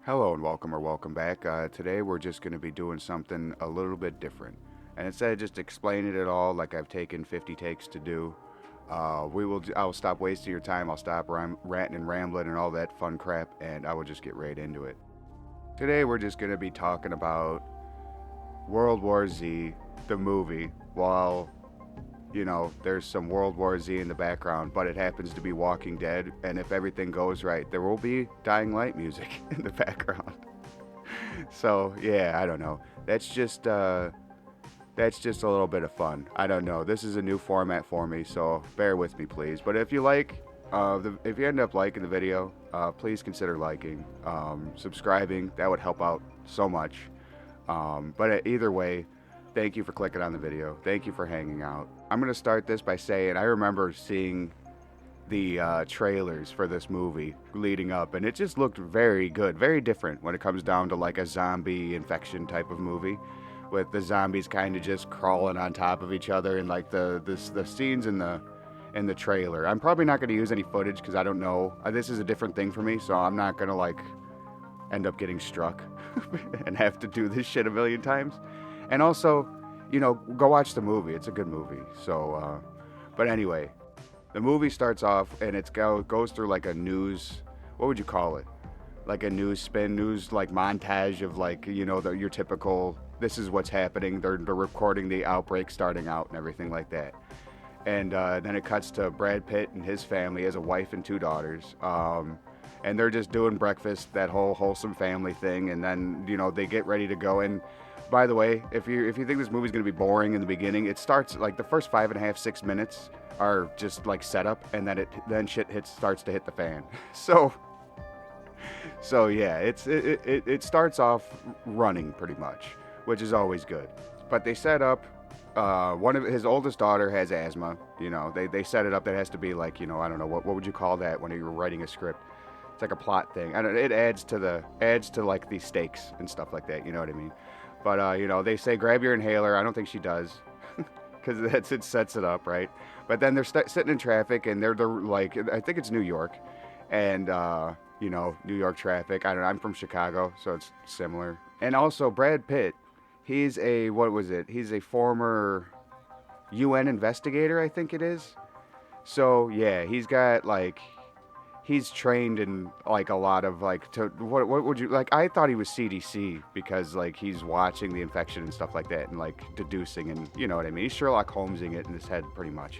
Hello and welcome or welcome back. Today we're just going to be doing something a little bit different. And instead of just explaining it all like I've taken 50 takes to do, I'll stop wasting your time. I'll stop ranting and rambling and all that fun crap, and I will just get right into it. Today we're just going to be talking about World War Z, the movie, while there's some World War Z in the background, but it happens to be Walking Dead, and if everything goes right, there will be Dying Light music in the background. So yeah, I don't know. That's just a little bit of fun. I don't know. This is a new format for me, so bear with me, please. But if you if you end up liking the video, please consider liking, subscribing. That would help out so much. But either way, thank you for clicking on the video. Thank you for hanging out. I'm going to start this by saying I remember seeing the trailers for this movie leading up, and it just looked very good, very different when it comes down to like a zombie infection type of movie, with the zombies kind of just crawling on top of each other, and like the scenes in the trailer. I'm probably not going to use any footage because I don't know. This is a different thing for me, so I'm not going to like end up getting struck and have to do this shit a million times. And also, go watch the movie. It's a good movie. So, but anyway, the movie starts off and goes through like a news. What would you call it? Like a news like montage of like your typical. This is what's happening. They're recording the outbreak starting out and everything like that. And then it cuts to Brad Pitt and his family. He has a wife and two daughters. And they're just doing breakfast, that whole wholesome family thing. And then they get ready to go. And by the way, if you think this movie's gonna be boring in the beginning, it starts like the first 5.5, 6 minutes are just like setup, and then shit starts to hit the fan. So yeah, it starts off running pretty much, which is always good. But they set up one of his oldest daughter has asthma. They set it up that it has to be like I don't know what would you call that when you're writing a script. It's like a plot thing. I don't. It adds to like the stakes and stuff like that. You know what I mean? But they say grab your inhaler. I don't think she does, because it sets it up, right? But then they're sitting in traffic, and they're like, I think it's New York, and New York traffic. I don't know. I'm from Chicago, so it's similar. And also Brad Pitt, he's what was it? He's a former UN investigator, I think it is. So yeah, he's trained in like a lot of like what would you like. I thought he was CDC because like he's watching the infection and stuff like that and like deducing, and you know what I mean. He's Sherlock Holmesing it in his head pretty much.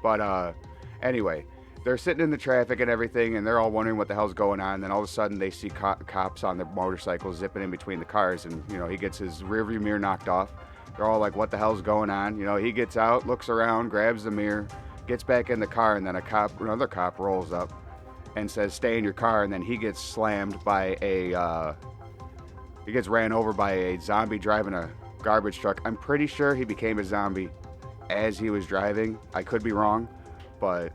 But anyway, they're sitting in the traffic and everything, and they're all wondering what the hell's going on. And then all of a sudden they see cops on their motorcycles zipping in between the cars, and he gets his rearview mirror knocked off. They're all like, what the hell's going on? He gets out, looks around, grabs the mirror, gets back in the car, and then another cop rolls up and says, stay in your car. And then he gets slammed by he gets ran over by a zombie driving a garbage truck. I'm pretty sure he became a zombie as he was driving. I could be wrong, but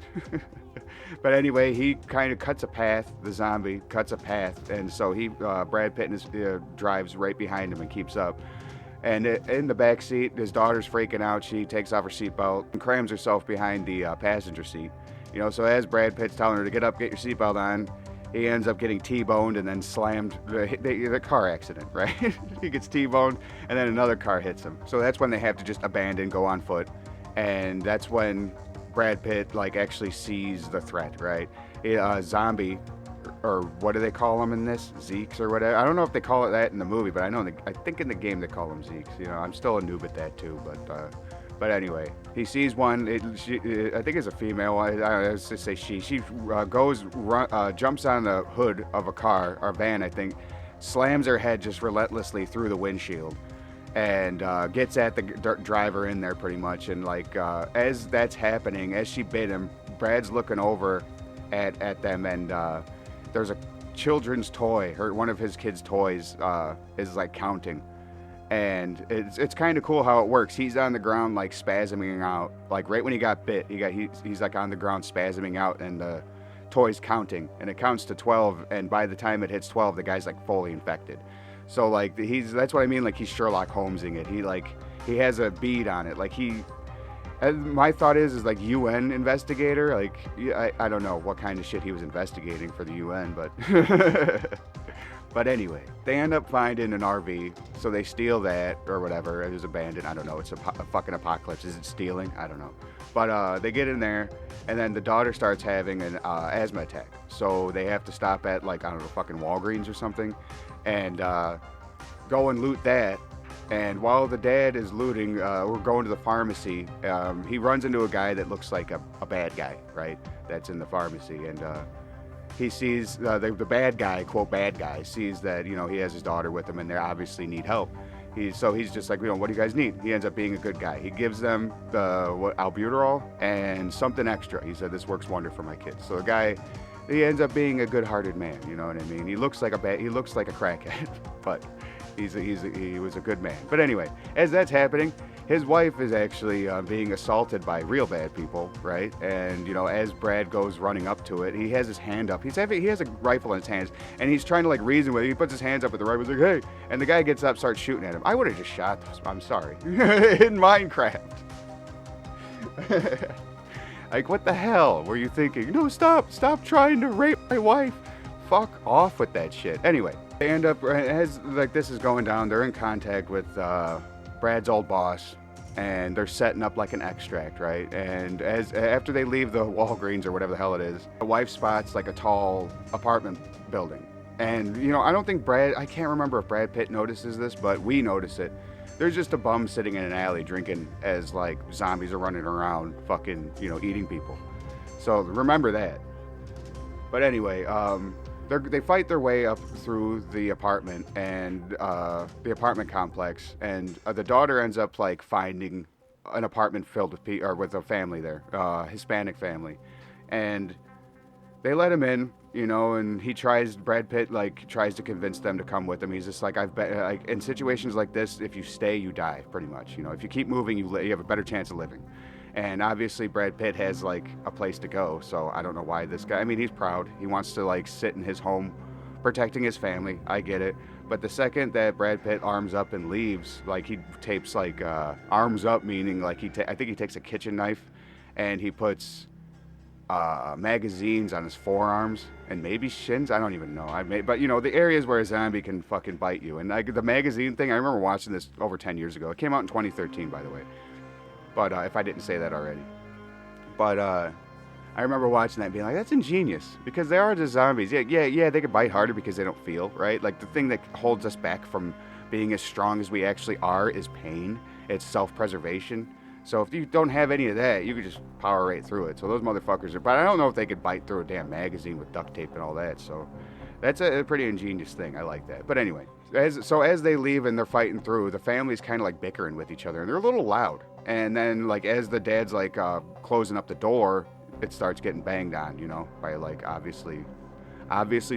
but anyway, he kind of cuts a path. The zombie cuts a path, and so Brad Pitt drives right behind him and keeps up. And in the back seat, his daughter's freaking out. She takes off her seatbelt and crams herself behind the passenger seat. So as Brad Pitt's telling her to get up, get your seatbelt on, he ends up getting T-boned and then slammed. The car accident, right? He gets T-boned, and then another car hits him. So that's when they have to just abandon, go on foot. And that's when Brad Pitt like actually sees the threat, right? Zombie, or what do they call them in this? Zeeks or whatever. I don't know if they call it that in the movie, but I think in the game they call them Zeeks. I'm still a noob at that too, but anyway, he sees one. I think it's a female. Let's just say she. She jumps on the hood of a car or van, I think, slams her head just relentlessly through the windshield, and gets at the driver in there pretty much. And like as that's happening, as she bit him, Brad's looking over at them, and there's a children's toy. One of his kids' toys is like counting. And it's kind of cool how it works. He's on the ground like spasming out, like right when he got bit. He's like on the ground spasming out, and the toy's counting, and it counts to 12. And by the time it hits 12, the guy's like fully infected. So like that's what I mean. Like he's Sherlock Holmesing it. He has a bead on it. Like my thought is like UN investigator. Like I don't know what kind of shit he was investigating for the UN, but But anyway, they end up finding an RV, so they steal that or whatever. It was abandoned. I don't know. It's a fucking apocalypse. Is it stealing? I don't know. But they get in there, and then the daughter starts having an asthma attack. So they have to stop at, like, I don't know, fucking Walgreens or something, and go and loot that. And while the dad is looting, we're going to the pharmacy. He runs into a guy that looks like a bad guy, right? That's in the pharmacy, and he sees the bad guy, quote bad guy, sees that, you know, he has his daughter with him, and they obviously need help. So he's just like, you know, what do you guys need? He ends up being a good guy. He gives them the albuterol and something extra. He said, this works wonder for my kids. So the guy, he ends up being a good-hearted man. You know what I mean? He looks like a crackhead, but he was a good man. But anyway, as that's happening, his wife is actually being assaulted by real bad people, right? And, you know, as Brad goes running up to it, he has his hand up. He has a rifle in his hands, and he's trying to, like, reason with it. He puts his hands up with the rifle. He's like, hey. And the guy gets up, starts shooting at him. I would have just shot this. I'm sorry. In Minecraft. Like, what the hell were you thinking? No, stop trying to rape my wife. Fuck off with that shit. Anyway, they end up, as, like, this is going down, they're in contact with, Brad's old boss, and they're setting up like an extract, right? And after they leave the Walgreens or whatever the hell it is, the wife spots like a tall apartment building. And, you know, I can't remember if Brad Pitt notices this, but we notice it. There's just a bum sitting in an alley drinking as, like, zombies are running around fucking, you know, eating people. So remember that. But anyway, they fight their way up through the apartment and the apartment complex, and the daughter ends up, like, finding an apartment filled with a family there, Hispanic family, and they let him in, you know, and Brad Pitt, like, tries to convince them to come with him. He's just like, like, in situations like this, if you stay, you die, pretty much. You know, if you keep moving, you have a better chance of living. And obviously Brad Pitt has, like, a place to go, so I don't know why this guy, I mean, he's proud. He wants to, like, sit in his home protecting his family. I get it. But the second that Brad Pitt arms up and leaves, like, he tapes, like, arms up, meaning, like, I think he takes a kitchen knife and he puts magazines on his forearms and maybe shins. I don't even know. But, you know, the areas where a zombie can fucking bite you. And, like, the magazine thing, I remember watching this over 10 years ago. It came out in 2013, by the way. But if I didn't say that already. But I remember watching that and being like, that's ingenious. Because they are just zombies. Yeah, they could bite harder because they don't feel, right? Like, the thing that holds us back from being as strong as we actually are is pain. It's self-preservation. So if you don't have any of that, you could just power right through it. So those motherfuckers are... But I don't know if they could bite through a damn magazine with duct tape and all that. So that's a pretty ingenious thing. I like that. But anyway, as they leave and they're fighting through, the family's kind of like bickering with each other. And they're a little loud. And then, like, as the dad's, like, closing up the door, it starts getting banged on, you know, by, like, obviously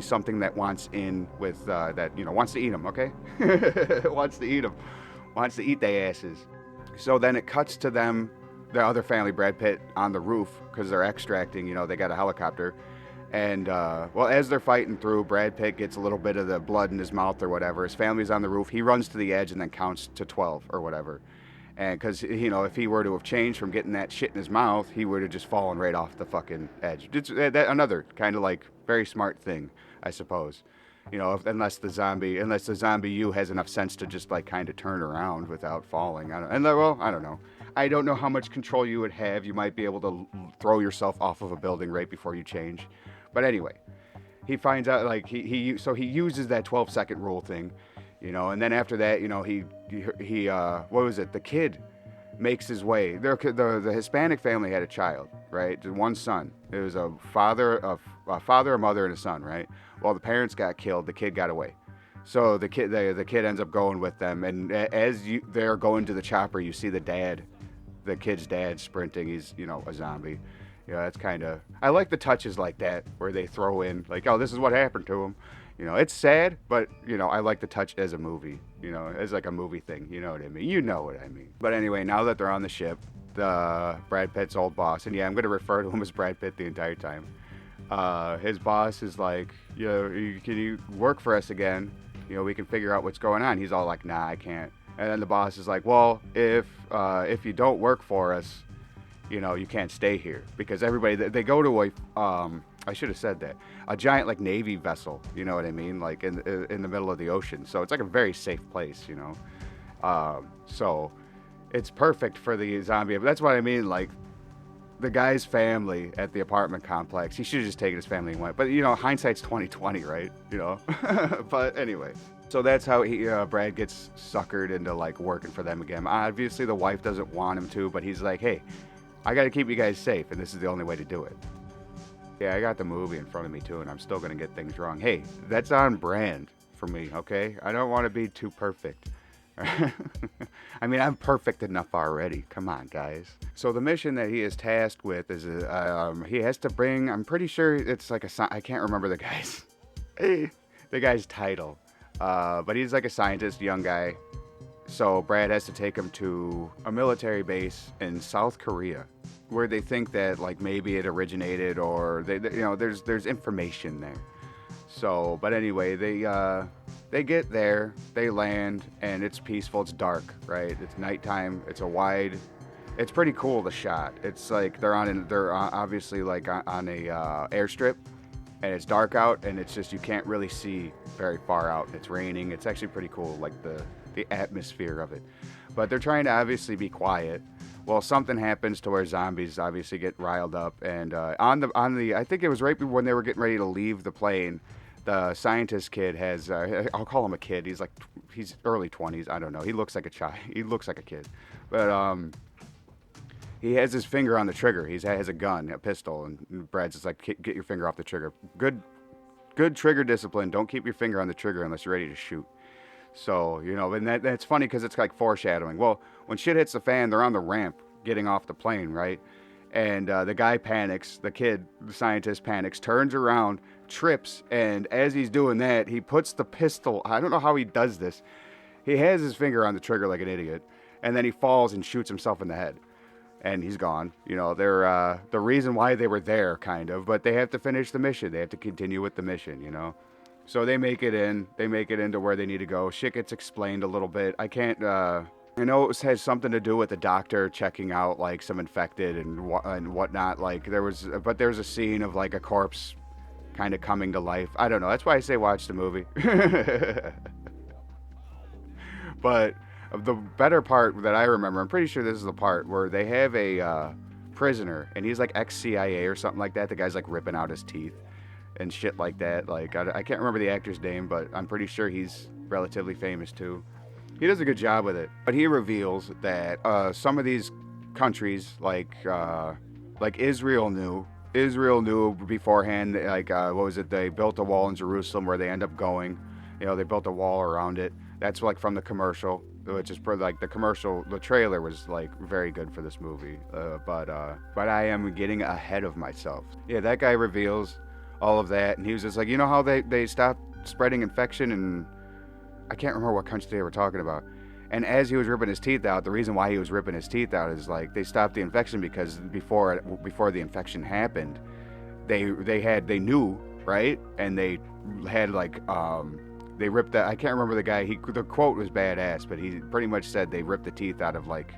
something that wants in with, that, you know, wants to eat them, okay? Wants to eat them. Wants to eat their asses. So then it cuts to them, the other family, Brad Pitt, on the roof, because they're extracting, you know, they got a helicopter. And, well, as they're fighting through, Brad Pitt gets a little bit of the blood in his mouth or whatever. His family's on the roof. He runs to the edge and then counts to 12 or whatever. And because, you know, if he were to have changed from getting that shit in his mouth, he would have just fallen right off the fucking edge. It's another kind of, like, very smart thing, I suppose. You know, unless the zombie you has enough sense to just, like, kind of turn around without falling. I don't know. I don't know how much control you would have. You might be able to throw yourself off of a building right before you change. But anyway, he finds out, like, he uses that 12-second rule thing. You know, and then after that, you know, he what was it? The kid makes his way. The Hispanic family had a child, right? One son. It was a father, a mother, and a son, right? Well, the parents got killed. The kid got away. So the kid ends up going with them. And as they're going to the chopper, you see the kid's dad sprinting. He's, you know, a zombie. You know, that's kind of... I like the touches like that where they throw in, like, oh, this is what happened to him. You know, it's sad, but, you know, I like the touch as a movie, you know, as like a movie thing, you know what I mean? You know what I mean. But anyway, now that they're on the ship, the Brad Pitt's old boss, and yeah, I'm going to refer to him as Brad Pitt the entire time. His boss is like, you know, can you work for us again? You know, we can figure out what's going on. He's all like, nah, I can't. And then the boss is like, well, if you don't work for us, you know, you can't stay here. Because everybody, they go to a I should have said that. A giant like Navy vessel, you know what I mean? Like in the middle of the ocean. So it's like a very safe place, you know. So it's perfect for the zombie. But that's what I mean. Like the guy's family at the apartment complex. He should have just taken his family and went. But you know, hindsight's 20/20, right? You know. But anyway. So that's how Brad gets suckered into like working for them again. Obviously, the wife doesn't want him to, but he's like, hey, I got to keep you guys safe, and this is the only way to do it. Yeah, I got the movie in front of me too, and I'm still gonna get things wrong. Hey, that's on brand for me, okay? I don't want to be too perfect. I mean, I'm perfect enough already. Come on, guys. So the mission that he is tasked with is he has to bring. I'm pretty sure it's like I can't remember the guy's title. But he's like a scientist, young guy. So Brad has to take him to a military base in South Korea, where they think that like maybe it originated, or there's information there. So, but anyway, they get there, they land, and it's peaceful. It's dark, right? It's nighttime. It's pretty cool, the shot. It's like they're obviously like on a airstrip. And it's dark out, and it's just you can't really see very far out. It's raining. It's actually pretty cool, like the atmosphere of it. But they're trying to obviously be quiet. Well, something happens to where zombies obviously get riled up, and on the I think it was right when they were getting ready to leave the plane, the scientist kid has I'll call him a kid. He's early 20s. I don't know. He looks like a child. He looks like a kid, but he has his finger on the trigger. He has a gun, a pistol, and Brad's just like, get your finger off the trigger. Good trigger discipline. Don't keep your finger on the trigger unless you're ready to shoot. So, you know, and that's funny because it's like foreshadowing. Well, when shit hits the fan, they're on the ramp getting off the plane, right? And the guy panics, the scientist panics, turns around, trips, and as he's doing that, he puts the pistol, I don't know how he does this. He has his finger on the trigger like an idiot, and then he falls and shoots himself in the head. And he's gone. You know, they're the reason why they were there, kind of. But they have to finish the mission. They have to continue with the mission, you know. So they make it in. They make it into where they need to go. Shit gets explained a little bit. I can't. I know it has something to do with the doctor checking out like some infected and whatnot. Like there's a scene of like a corpse kind of coming to life. I don't know. That's why I say watch the movie. But the better part that I remember, I'm pretty sure this is the part where they have a prisoner, and he's like ex-CIA or something like that. The guy's like ripping out his teeth and shit like that. Like, I can't remember the actor's name, but I'm pretty sure he's relatively famous too. He does a good job with it. But he reveals that some of these countries, like Israel knew beforehand, like, what was it? They built a wall in Jerusalem where they end up going. You know, they built a wall around it. That's like from the commercial. Which is like the trailer was like very good for this movie, but I am getting ahead of myself. Yeah, that guy reveals all of that, and he was just like, you know how they stopped spreading infection, and I can't remember what country they were talking about. And as he was ripping his teeth out, the reason why he was ripping his teeth out is like they stopped the infection because before the infection happened, they knew, right, and they had like they ripped that. I can't remember the guy. The quote was badass, but he pretty much said they ripped the teeth out of like,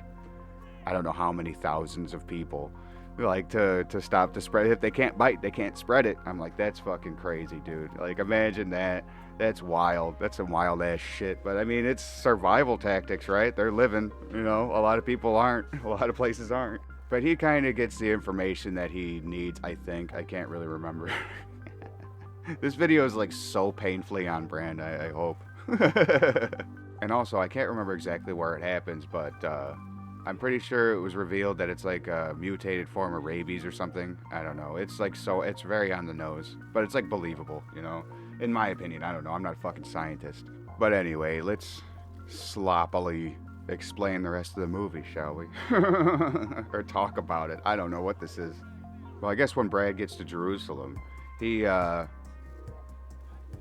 I don't know how many thousands of people, like to stop the spread. If they can't bite, they can't spread it. I'm like, that's fucking crazy, dude. Like, imagine that. That's wild. That's some wild ass shit. But I mean, it's survival tactics, right? They're living. You know, a lot of people aren't. A lot of places aren't. But he kind of gets the information that he needs. I think. I can't really remember. This video is like so painfully on brand, I hope. And also, I can't remember exactly where it happens, but I'm pretty sure it was revealed that it's like a mutated form of rabies or something. I don't know. It's like it's very on the nose, but it's like believable, you know? In my opinion, I don't know. I'm not a fucking scientist. But anyway, let's sloppily explain the rest of the movie, shall we? Or talk about it. I don't know what this is. Well, I guess when Brad gets to Jerusalem, he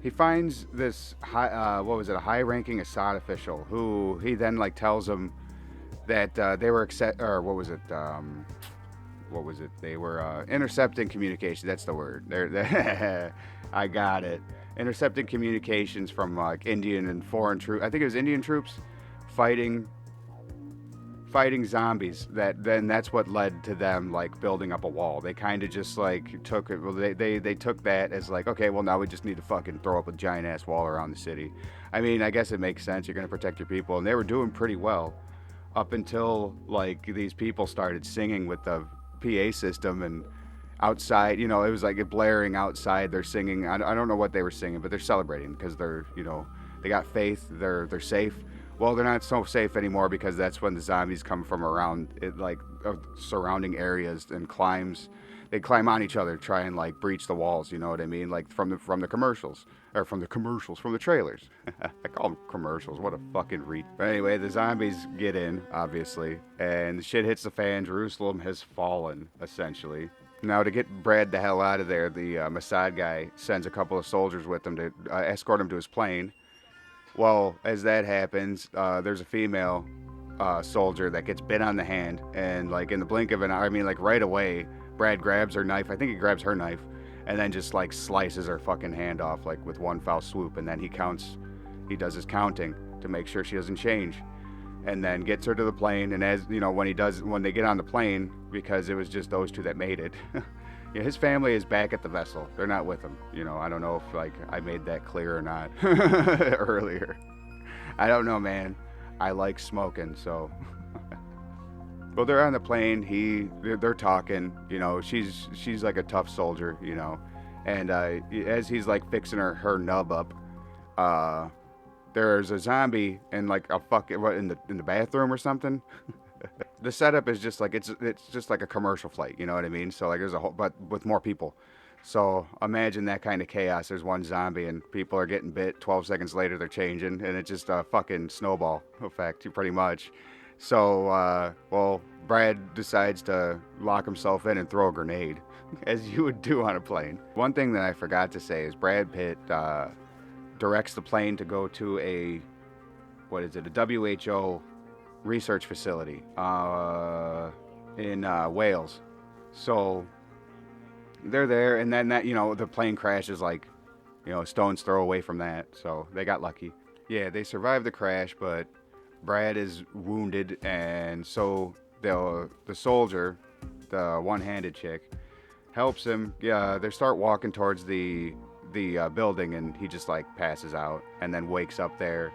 finds this a high-ranking Assad official who he then like tells him that they were They were intercepting communication. That's the word. I got it. Intercepting communications from like Indian and foreign troops. I think it was Indian troops fighting fighting zombies. That's what led to them like building up a wall. They kind of just like took it. Well, they took that as like, okay, well now we just need to fucking throw up a giant ass wall around the city. I mean, I guess it makes sense. You're gonna protect your people, and they were doing pretty well up until like these people started singing with the PA system and outside. You know, it was like it blaring outside. They're singing. I don't know what they were singing, but they're celebrating because they're, you know, they got faith. They're safe. Well, they're not so safe anymore because that's when the zombies come from around it, like surrounding areas and climbs. They climb on each other, try and like breach the walls. You know what I mean? Like from the commercials, or from the trailers. I call them commercials. What a fucking read. But anyway, the zombies get in, obviously, and the shit hits the fan. Jerusalem has fallen, essentially. Now, to get Brad the hell out of there, the Mossad guy sends a couple of soldiers with him to escort him to his plane. Well, as that happens, there's a female soldier that gets bit on the hand, and like in the blink of an eye, I mean, like right away, Brad grabs her knife. I think he grabs her knife, and then just like slices her fucking hand off, like with one foul swoop. And then he counts. He does his counting to make sure she doesn't change, and then gets her to the plane. And as you know, when they get on the plane, because it was just those two that made it. Yeah, his family is back at the vessel. They're not with him. You know, I don't know if like I made that clear or not earlier. I don't know, man. I like smoking, so. Well, they're on the plane. They're talking. You know, she's like a tough soldier. You know, and as he's like fixing her nub up, there's a zombie in like a fucking in the bathroom or something. The setup is just like it's just like a commercial flight, you know what I mean? So like there's a whole, but with more people. So imagine that kind of chaos. There's one zombie and people are getting bit. 12 seconds later they're changing, and it's just a fucking snowball effect, pretty much. So well, Brad decides to lock himself in and throw a grenade, as you would do on a plane. One thing that I forgot to say is Brad Pitt directs the plane to go to a WHO research facility in Wales. So they're there, and then that, you know, the plane crashes like, you know, a stone's throw away from that. So they got lucky. Yeah, they survived the crash, but Brad is wounded, and so the soldier, the one-handed chick, helps him. Yeah, they start walking towards the building, and he just like passes out and then wakes up there.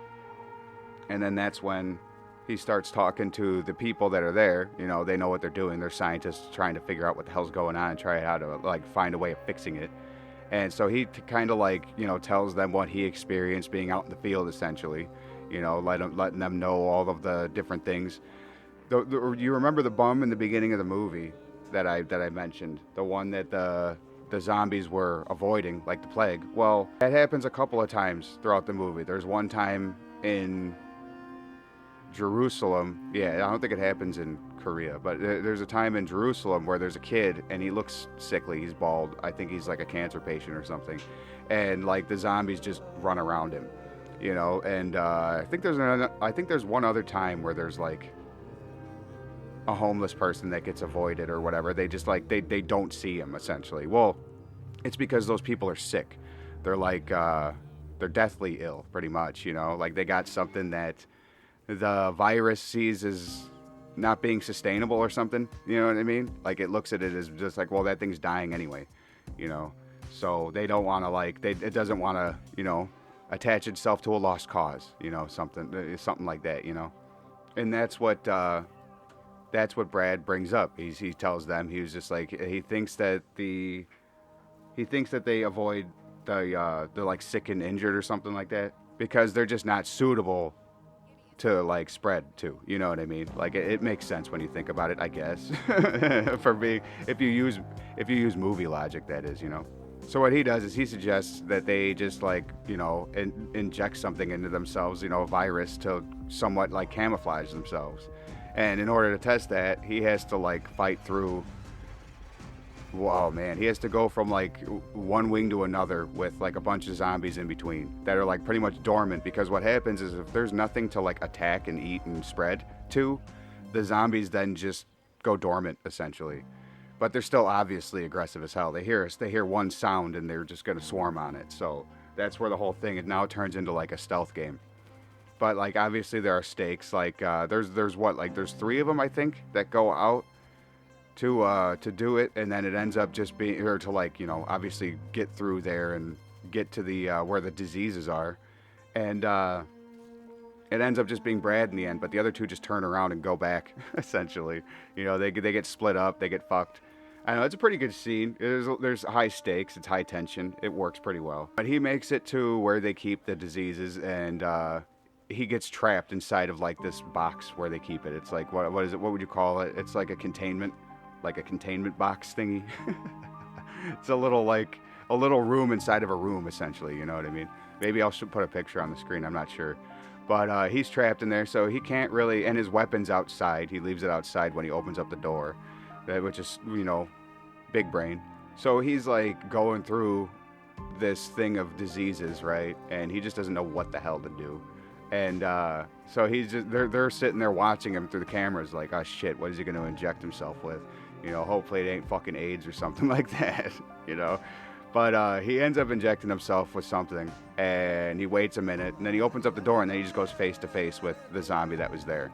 And then that's when he starts talking to the people that are there. You know, they know what they're doing. They're scientists trying to figure out what the hell's going on and try how to like find a way of fixing it. And so he kind of like, you know, tells them what he experienced being out in the field, essentially. You know, letting them know all of the different things. You remember the bum in the beginning of the movie that I mentioned, the one that the zombies were avoiding, like the plague. Well, that happens a couple of times throughout the movie. There's one time in Jerusalem. Yeah, I don't think it happens in Korea, but there's a time in Jerusalem where there's a kid and he looks sickly. He's bald. I think he's like a cancer patient or something. And like the zombies just run around him, you know. And I think there's one other time where there's like a homeless person that gets avoided or whatever. They just like they don't see him, essentially. Well, it's because those people are sick. They're like they're deathly ill, pretty much, you know. Like they got something that the virus sees as not being sustainable or something, you know what I mean? Like it looks at it as just like, well, that thing's dying anyway, you know. So they don't want to like it doesn't want to, you know, attach itself to a lost cause, you know, something like that, you know. And that's what Brad brings up. He tells them, he was just like, he thinks that they avoid the like sick and injured or something like that because they're just not suitable to like spread to, you know what I mean? Like it makes sense when you think about it, I guess. For being, if you use movie logic, that is, you know. So what he does is he suggests that they just like, you know, inject something into themselves, you know, a virus to somewhat like camouflage themselves. And in order to test that, he has to like fight through. Wow, man, he has to go from like one wing to another with like a bunch of zombies in between that are like pretty much dormant, because what happens is if there's nothing to like attack and eat and spread to, the zombies then just go dormant, essentially. But they're still obviously aggressive as hell. They hear one sound and they're just going to swarm on it. So that's where the whole thing, it now turns into like a stealth game. But like obviously there are stakes. Like there's what, like there's three of them I think that go out to do it, and then it ends up just being, or to like, you know, obviously get through there and get to the where the diseases are, and it ends up just being Brad in the end. But the other two just turn around and go back essentially. You know, they get split up, they get fucked. I know it's a pretty good scene. There's high stakes, it's high tension. It works pretty well. But he makes it to where they keep the diseases, and he gets trapped inside of like this box where they keep it. It's like what is it? What would you call it? It's like a containment box thingy. It's a little like a little room inside of a room essentially. You know what I mean? Maybe I'll put a picture on the screen. I'm not sure. But he's trapped in there, so he can't really. And his weapon's outside. He leaves it outside when he opens up the door, which is, you know, big brain. So he's like going through this thing of diseases, right? And he just doesn't know what the hell to do. And so he's just, they're sitting there watching him through the cameras, like, oh shit, what is he going to inject himself with? You know, hopefully it ain't fucking AIDS or something like that, you know. But he ends up injecting himself with something, and he waits a minute, and then he opens up the door, and then he just goes face to face with the zombie that was there.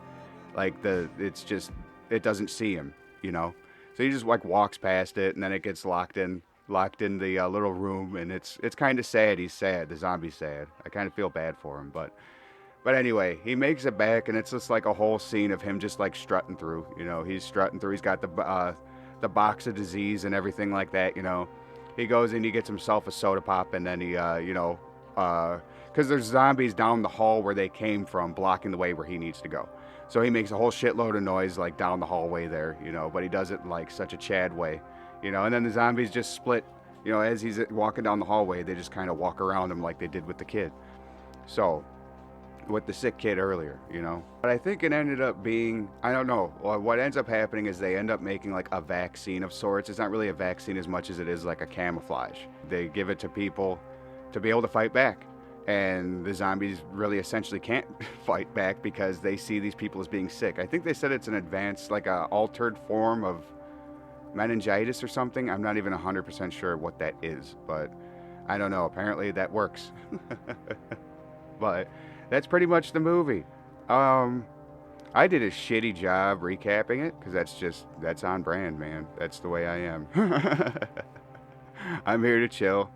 Like it doesn't see him, you know. So he just like walks past it, and then it gets locked in the little room, and it's kind of sad. He's sad. The zombie's sad. I kind of feel bad for him, but anyway, he makes it back, and it's just like a whole scene of him just like strutting through. You know, he's strutting through. He's got the box of disease and everything like that. You know, he goes in, he gets himself a soda pop, and then he you know, because there's zombies down the hall where they came from, blocking the way where he needs to go. So he makes a whole shitload of noise like down the hallway there, you know, but he does it in like such a Chad way, you know, and then the zombies just split, you know, as he's walking down the hallway, they just kind of walk around him like they did with the kid. So, with the sick kid earlier, you know. But I think it ended up being, I don't know, what ends up happening is they end up making like a vaccine of sorts. It's not really a vaccine as much as it is like a camouflage. They give it to people to be able to fight back. And the zombies really essentially can't fight back because they see these people as being sick. I think they said it's an advanced, like a altered form of meningitis or something. I'm not even 100% sure what that is, but I don't know. Apparently that works. But that's pretty much the movie. I did a shitty job recapping it because that's on brand, man. That's the way I am. I'm here to chill.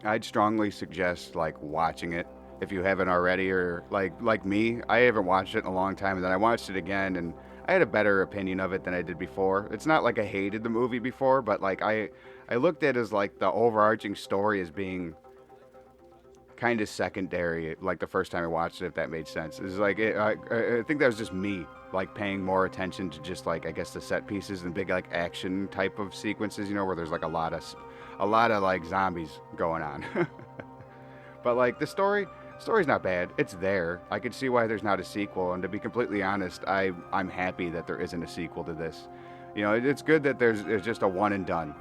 I'd strongly suggest like watching it if you haven't already, or like me, I haven't watched it in a long time, and then I watched it again, and I had a better opinion of it than I did before. It's not like I hated the movie before, but like I looked at it as like the overarching story as being kind of secondary, like the first time I watched it, if that made sense. It's like I think that was just me like paying more attention to just like, I guess, the set pieces and big like action type of sequences, you know, where there's like a lot of like zombies going on. But like the story's not bad. It's there. I could see why there's not a sequel, and to be completely honest, I'm happy that there isn't a sequel to this. You know, it's good that there's just a one and done.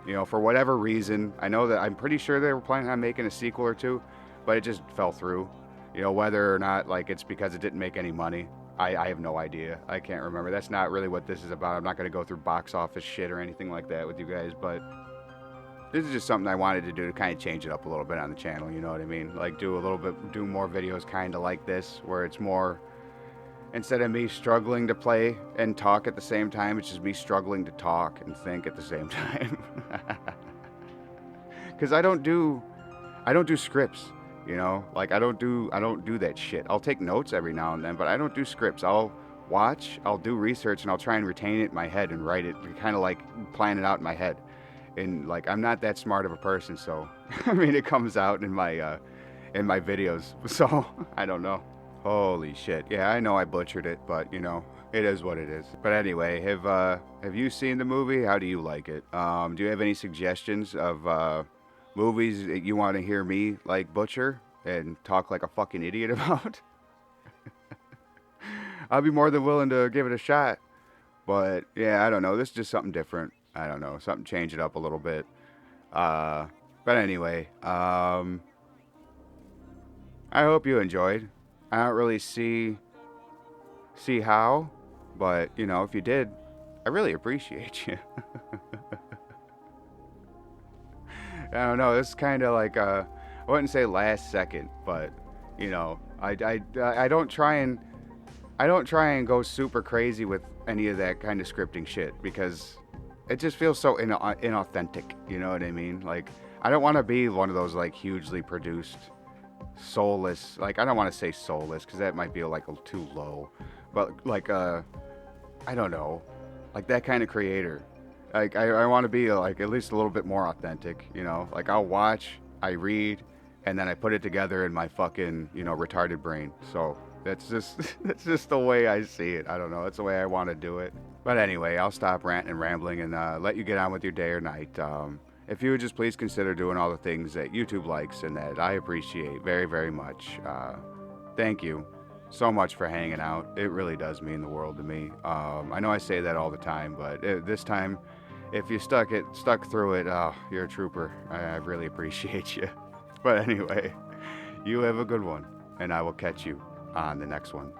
You know, for whatever reason, I know that I'm pretty sure they were planning on making a sequel or two, but it just fell through. You know, whether or not like it's because it didn't make any money, I have no idea. I can't remember. That's not really what this is about. I'm not going to go through box office shit or anything like that with you guys, but this is just something I wanted to do to kind of change it up a little bit on the channel, you know what I mean? Like do more videos kind of like this, where it's more, instead of me struggling to play and talk at the same time, it's just me struggling to talk and think at the same time. Because I don't do scripts, you know? Like I don't do that shit. I'll take notes every now and then, but I don't do scripts. I'll watch, I'll do research, and I'll try and retain it in my head and write it, kind of like plan it out in my head. And like I'm not that smart of a person, so I mean it comes out in my videos. So I don't know. Holy shit. Yeah, I know I butchered it, but you know, it is what it is. But anyway, have you seen the movie? How do you like it? Do you have any suggestions of movies that you want to hear me like butcher and talk like a fucking idiot about? I'll be more than willing to give it a shot. But yeah, I don't know. This is just something different. I don't know, something, change it up a little bit. But anyway, I hope you enjoyed. I don't really see how, but you know, if you did, I really appreciate you. I don't know, this is kind of like I wouldn't say last second, but you know, I don't try and go super crazy with any of that kind of scripting shit because it just feels so inauthentic. You know what I mean? Like, I don't want to be one of those like hugely produced, soulless. Like, I don't want to say soulless because that might be like too low, but like I don't know, like that kind of creator. Like, I want to be like at least a little bit more authentic. You know, like I'll watch, I read, and then I put it together in my fucking retarded brain. So that's just that's just the way I see it. I don't know. That's the way I want to do it. But anyway, I'll stop ranting and rambling and let you get on with your day or night. If you would just please consider doing all the things that YouTube likes and that I appreciate very, very much. Thank you so much for hanging out. It really does mean the world to me. I know I say that all the time, but this time, if you stuck through it, you're a trooper. I really appreciate you. But anyway, you have a good one, and I will catch you on the next one.